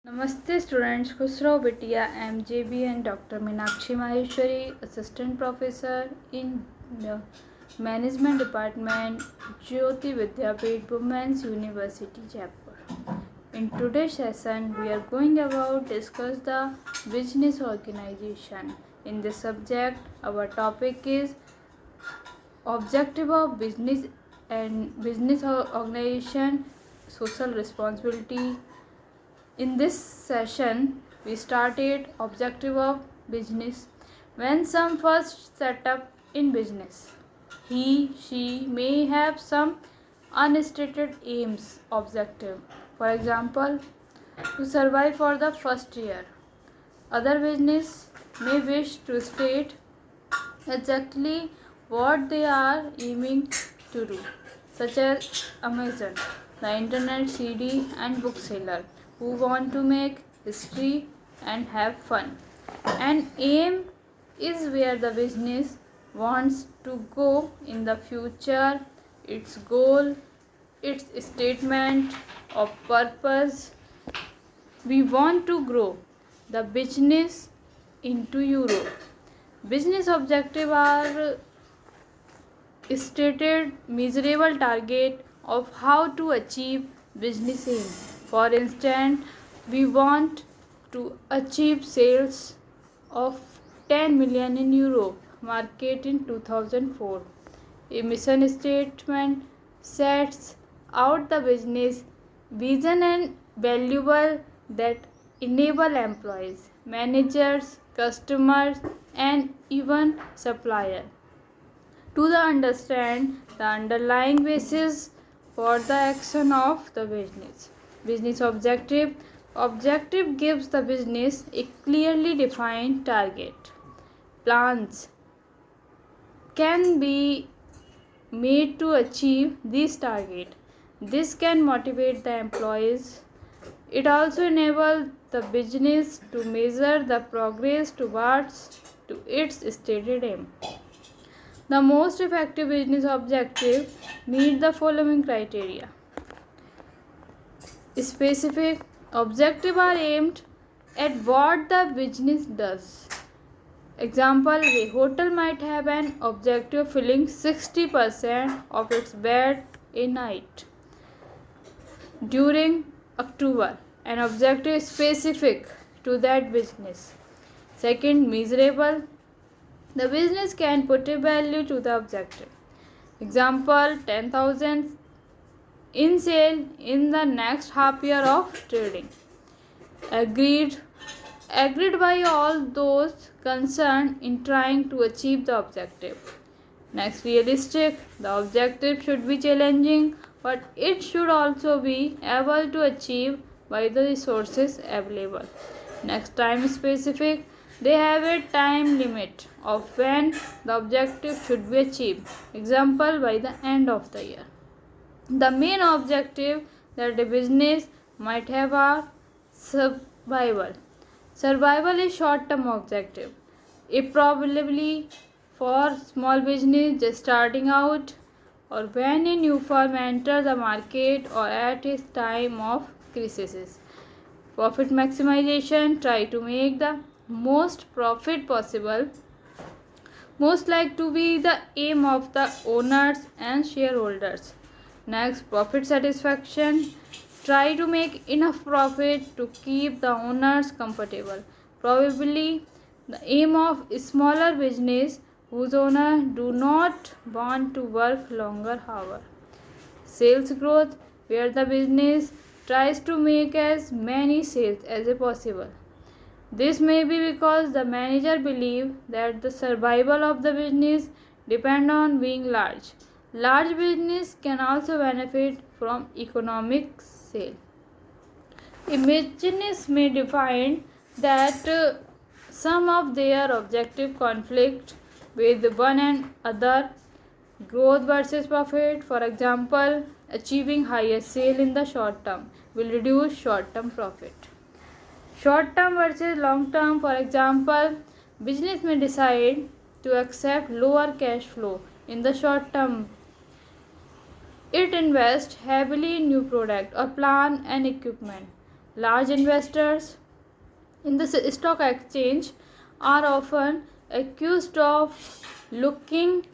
Namaste students, Khusrao Bitia, MJB and Dr. Meenakshi Maheshwari, Assistant Professor in the Management Department, Jyoti Vidyapeeth Women's University, Jaipur. In today's session, we are going about discuss the business organization. In this subject, our topic is objective of business and business organization, social responsibility. In this session, we started objective of business. When some first set up in business, she may have some unstated aims objective. For example, to survive for the first year. Other business may wish to state exactly what they are aiming to do, such as Amazon, the internet CD and bookseller who want to make history and have fun. An aim is where the business wants to go in the future, its goal, its statement of purpose. We want to grow the business into Europe. Business objectives are stated measurable target of how to achieve business aim. For instance, we want to achieve sales of 10 million in Europe market in 2004. A mission statement sets out the business vision and valuable that enable employees, managers, customers and even suppliers to understand the underlying basis for the action of the business. Business objective gives the business a clearly defined target. Plans can be made to achieve this target. This can motivate the employees. It also enables the business to measure the progress towards to its stated aim. The most effective business objective meet the following criteria. Specific objectives are aimed at what the business does. Example, a hotel might have an objective of filling 60% of its bed a night during October. An objective specific to that business. Second, measurable. The business can put a value to the objective. Example, 10,000 in sale in the next half year of trading. Agreed by all those concerned in trying to achieve the objective. Next, realistic. The objective should be challenging, but it should also be able to achieve by the resources available. Next, time specific. They have a time limit of when the objective should be achieved. Example, by the end of the year. The main objective that a business might have are survival. Survival is short-term objective. It probably for small business just starting out or when a new firm enters the market or at its time of crisis. Profit maximization, try to make the most profit possible. Most like to be the aim of the owners and shareholders. Next, profit satisfaction. Try to make enough profit to keep the owners comfortable. Probably the aim of smaller business whose owners do not want to work longer hours. Sales growth, where the business tries to make as many sales as possible. This may be because the manager believes that the survival of the business depends on being large. Large business can also benefit from economic sale. A business may define that some of their objective conflict with one another. Growth versus profit. For example, achieving higher sale in the short term will reduce short term profit. Short term versus long term. For example, business may decide to accept lower cash flow in the short term. It invests heavily in new product or plant and equipment. Large investors in the stock exchange are often accused of looking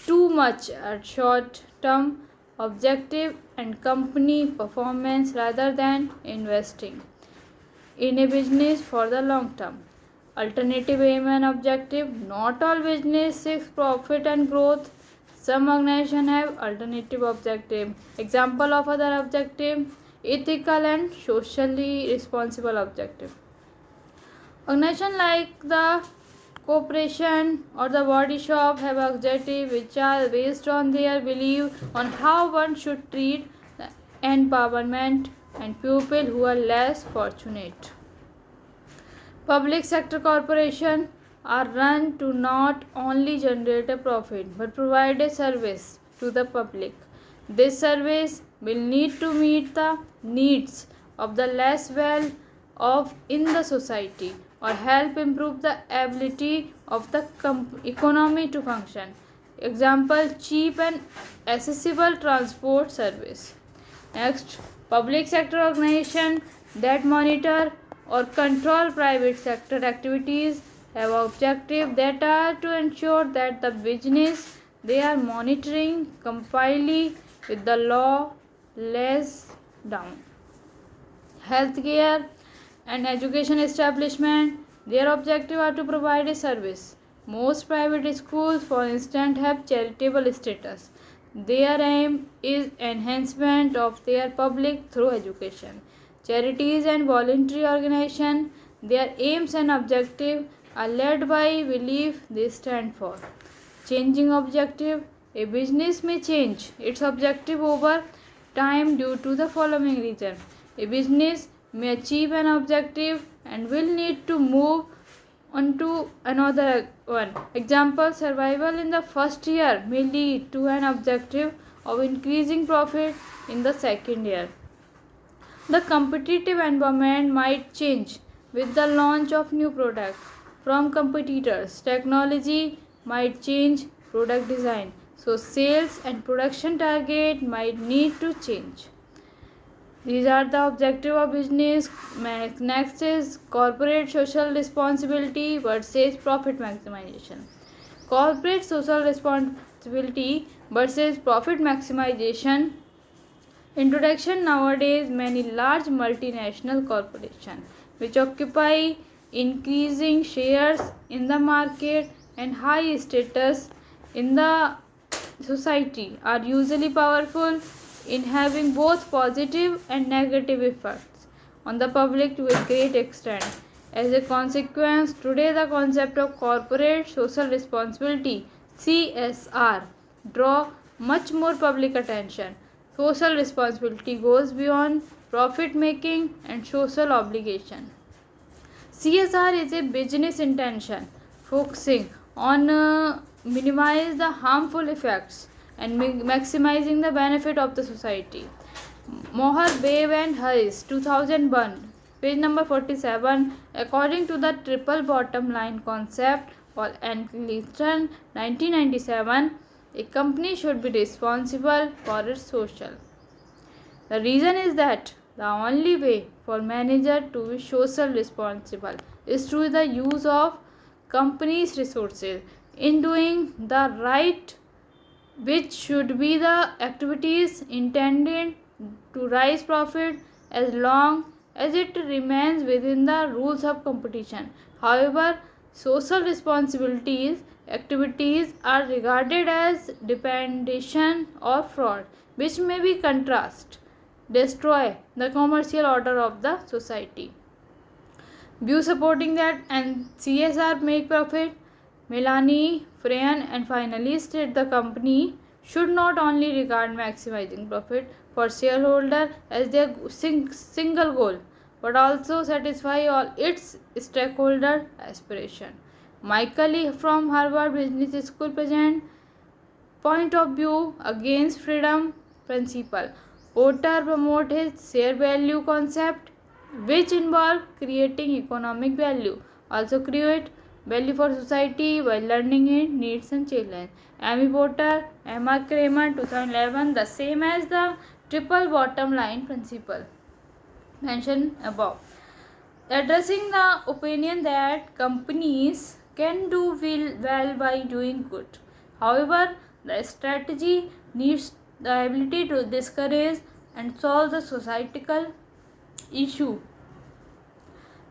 too much at short term objective and company performance rather than investing in a business for the long term. Alternative aim and objective. Not all business seeks profit and growth. Some organizations have alternative objective. Example of other objective: ethical and socially responsible objective. Organizations like the corporation or the body shop have objectives which are based on their belief on how one should treat the empowerment and people who are less fortunate. Public sector corporations are run to not only generate a profit but provide a service to the public. This service will need to meet the needs of the less well off in the society or help improve the ability of the economy to function. Example: cheap and accessible transport service. Next, public sector organizations that monitor or control private sector activities have objectives that are to ensure that the business they are monitoring comply with the law lays down. Healthcare and education establishment, their objective are to provide a service. Most private schools, for instance, have charitable status. Their aim is enhancement of their public through education. Charities and voluntary organizations, their aims and objectives are led by belief they stand for. Changing objective. A business may change its objective over time due to the following reason. A business may achieve an objective and will need to move on to another one. Example: survival in the first year may lead to an objective of increasing profit in the second year. The competitive environment might change with the launch of new products from competitors. Technology might change product design, so sales and production target might need to change. These are the objective of business. Next is corporate social responsibility versus profit maximization. Corporate social responsibility versus profit maximization. Introduction. Nowadays, many large multinational corporations which occupy increasing shares in the market and high status in the society are usually powerful in having both positive and negative effects on the public to a great extent. As a consequence, today the concept of corporate social responsibility (CSR) draw much more public attention. Social responsibility goes beyond profit making and social obligation. CSR is a business intention focusing on minimize the harmful effects and maximizing the benefit of the society. Mohar, Babe and Harris, 2001, page number 47. According to the triple bottom line concept or Eccleston, 1997, a company should be responsible for its social. The reason is that the only way for manager to be social responsible is through the use of company's resources in doing the right, which should be the activities intended to raise profit as long as it remains within the rules of competition. However, social responsibilities activities are regarded as depredation or fraud, which may be contrast destroy the commercial order of the society. View supporting that and CSR make profit. Melanie Freyan and finally state the company should not only regard maximizing profit for shareholder as their single goal, but also satisfy all its stakeholder aspiration. Michael Lee from Harvard Business School present point of view against freedom principle. Porter promotes his share value concept, which involve creating economic value, also create value for society while learning its needs and challenges. Amy Porter, Emma Kramer, 2011, the same as the triple bottom line principle. mentioned above, addressing the opinion that companies can do well by doing good. However, the strategy needs the ability to discourage and solve the societal issue,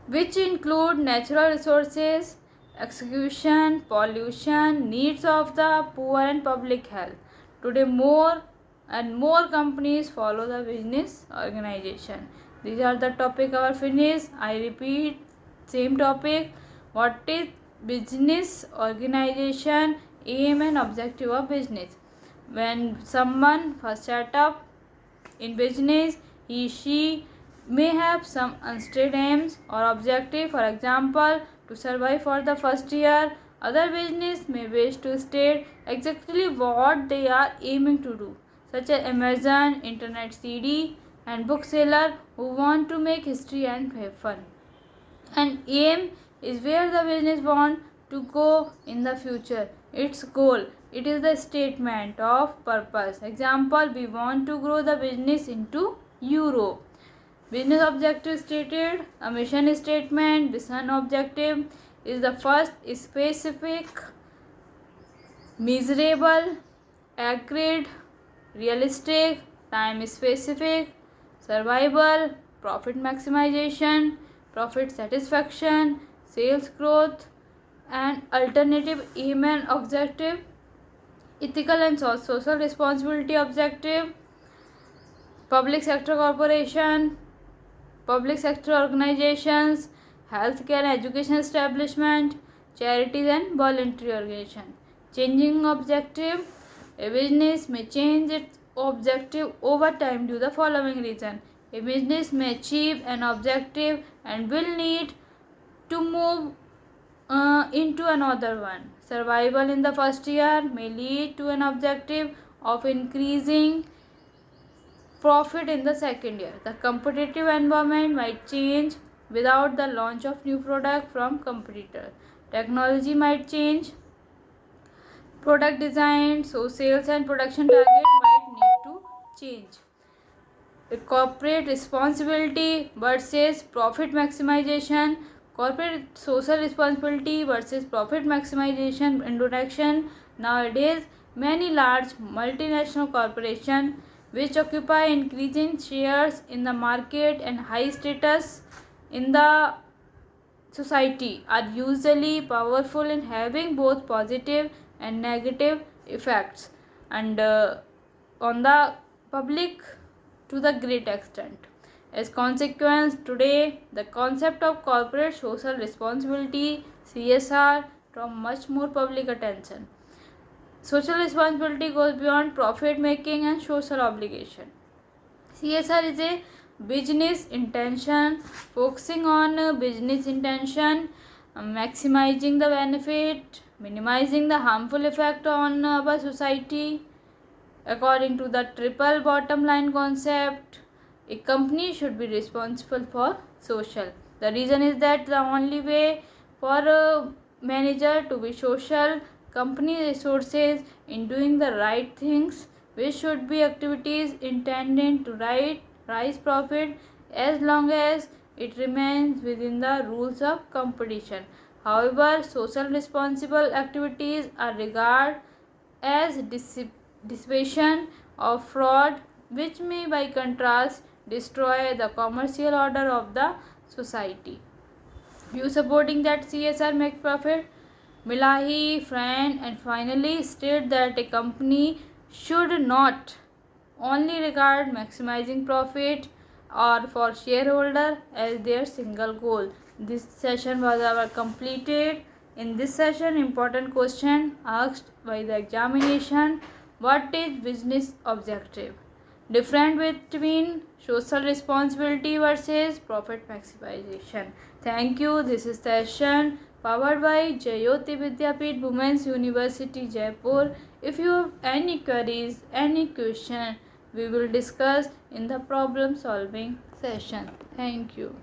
which include natural resources, execution, pollution, needs of the poor and public health. Today, more and more companies follow the business organization. These are the topic our finish. I repeat, same topic. What is business organization? Aim and objective of business. When someone first set up in business, she may have some unstated aims or objective. For example, to survive for the first year. Other business may wish to state exactly what they are aiming to do, such as Amazon, internet CD, and bookseller who want to make history and have fun. And aim is where the business want to go in the future. Its goal. It is the statement of purpose. Example, we want to grow the business into Euro. Business objective stated. A mission statement. Vision objective is the first specific, measurable, accurate, realistic, time specific, survival, profit maximization, profit satisfaction, sales growth, and alternative aim and objective, ethical and social responsibility objective, public sector corporation, public sector organizations, healthcare and education establishment, charities and voluntary organization. Changing objective. A business may change its objective over time due to the following reason. A business may achieve an objective and will need to move into another one. Survival in the first year may lead to an objective of increasing profit in the second year. The competitive environment might change without the launch of new product from competitor. Technology might change. Product design, so sales and production target might need to change. Corporate responsibility versus profit maximization. Corporate social responsibility versus profit maximization. Introduction. Nowadays, many large multinational corporations which occupy increasing shares in the market and high status in the society are usually powerful in having both positive and negative effects and on the public to the great extent. As consequence, today the concept of corporate social responsibility CSR draw much more public attention. Social responsibility goes beyond profit making and social obligation. CSR is a business intention, focusing on business intention, maximizing the benefit, minimizing the harmful effect on our society. According to the triple bottom line concept, a company should be responsible for social. The reason is that the only way for a manager to be social, company resources in doing the right things, which should be activities intended to rise profit as long as it remains within the rules of competition. However, social responsible activities are regarded as dissipation of fraud, which may by contrast destroy the commercial order of the society. View supporting that CSR make profit. Milahi, Friend, and finally state that a company should not only regard maximizing profit or for shareholder as their single goal. This session was our completed. In this session, important question asked by the examination: what is business objective? Different between social responsibility versus profit maximization. Thank you. This is session powered by Jayoti Vidyapeeth Women's University Jaipur. If you have any queries, any question, we will discuss in the problem solving session. Thank you.